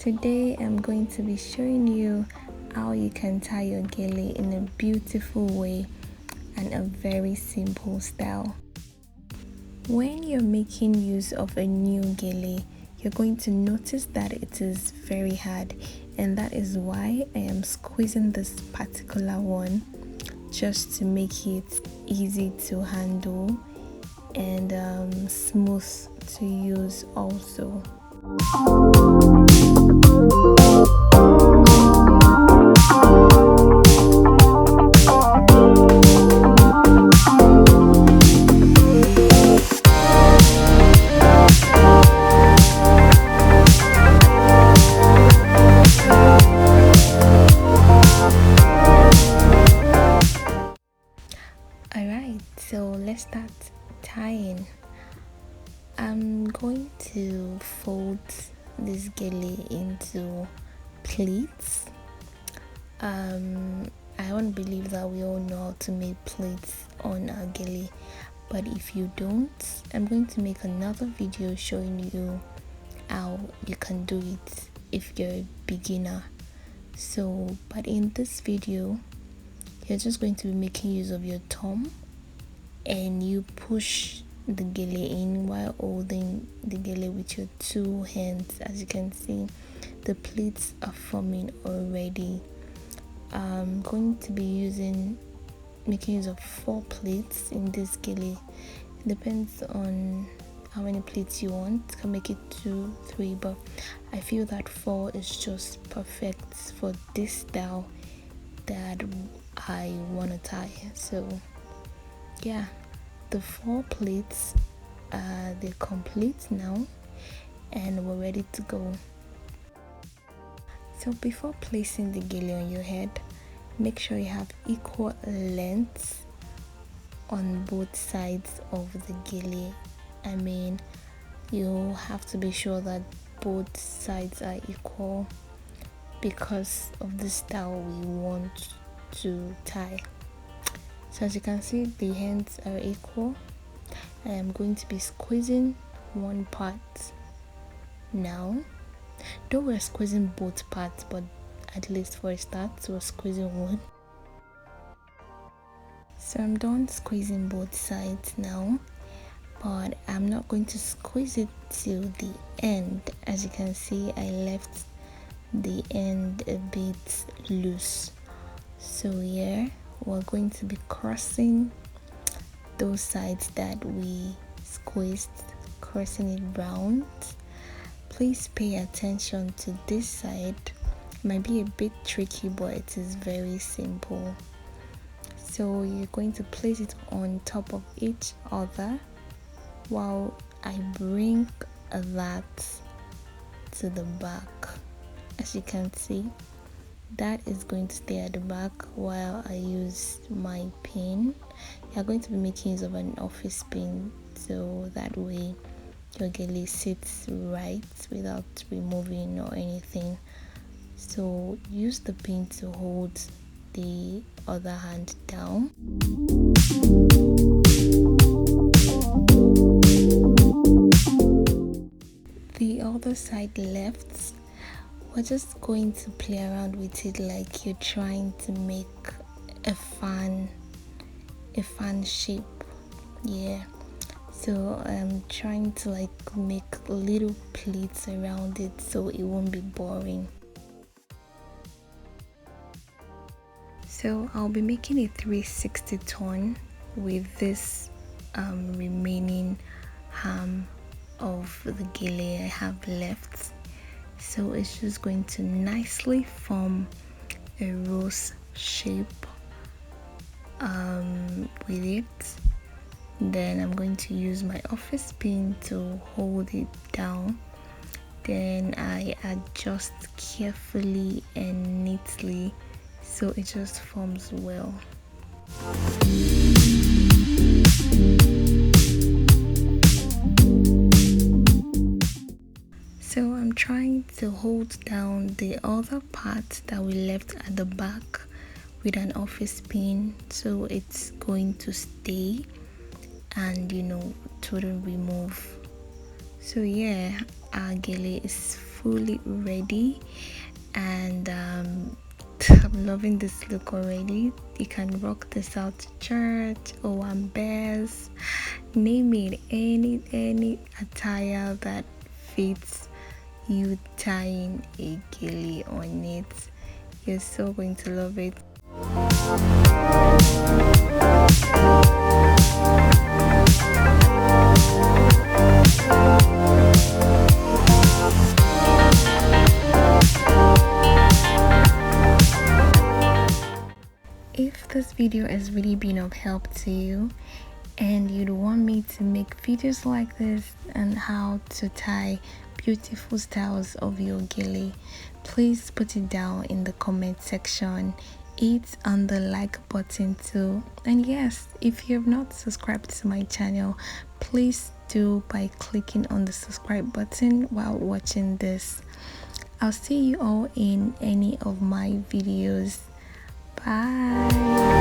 Today I'm going to be showing you how you can tie your gele in a beautiful way and a very simple style. When you're making use of a new gele, you're going to notice that it is very hard, and that is why I am squeezing this particular one just to make it easy to handle and smooth to use also. Alright, so let's start tying. I'm going to fold this gele into pleats. I don't believe that we all know how to make pleats on our gele, but if you don't, I'm going to make another video showing you how you can do it if you're a beginner. But in this video, you're just going to be making use of your thumb, and you push the gele in while holding the gele with your two hands. As you can see, the pleats are forming already. I'm going to be making use of 4 pleats in this gele. It depends on how many pleats you want. You can make it 2, 3, but I feel that 4 is just perfect for this style that I want to tie. So yeah, the 4 pleats they're complete now, and we're ready to go. So before placing the gele on your head, make sure you have equal lengths on both sides of the gele. I mean, you have to be sure that both sides are equal because of the style we want to tie. So as you can see, the ends are equal. I am going to be squeezing one part now. Though we're squeezing both parts, but at least for a start, we're squeezing one. So I'm done squeezing both sides now, but I'm not going to squeeze it till the end. As you can see, I left the end a bit loose. So here we're going to be crossing those sides that we squeezed, crossing it round. Please pay attention to this side. It might be a bit tricky, but it is very simple. So you're going to place it on top of each other while I bring that to the back. As you can see, that is going to stay at the back while I use my pin. You're going to be making use of an office pin, so that way your gele sits right without removing or anything. So use the pin to hold the other hand down. The other side left, we're just going to play around with it like you're trying to make a fan shape. Yeah, so I'm trying to like make little pleats around it so it won't be boring. So I'll be making a 360 turn with this remaining arm of the gele I have left. So it's just going to nicely form a rose shape with it. Then I'm going to use my office pin to hold it down. Then I adjust carefully and neatly so it just forms well. So I'm trying to hold down the other part that we left at the back with an office pin so it's going to stay and totally remove. So yeah, our gele is fully ready, and I'm loving this look already. You can rock this out to church or bears, name it, any attire that fits you tying a gele on it. You're so going to love it. If this video has really been of help to you and you'd want me to make videos like this and how to tie beautiful styles of your gele, please put it down in the comment section. Hit on the like button too, and yes, if you have not subscribed to my channel, please do by clicking on the subscribe button while watching this. I'll see you all in any of my videos. Bye.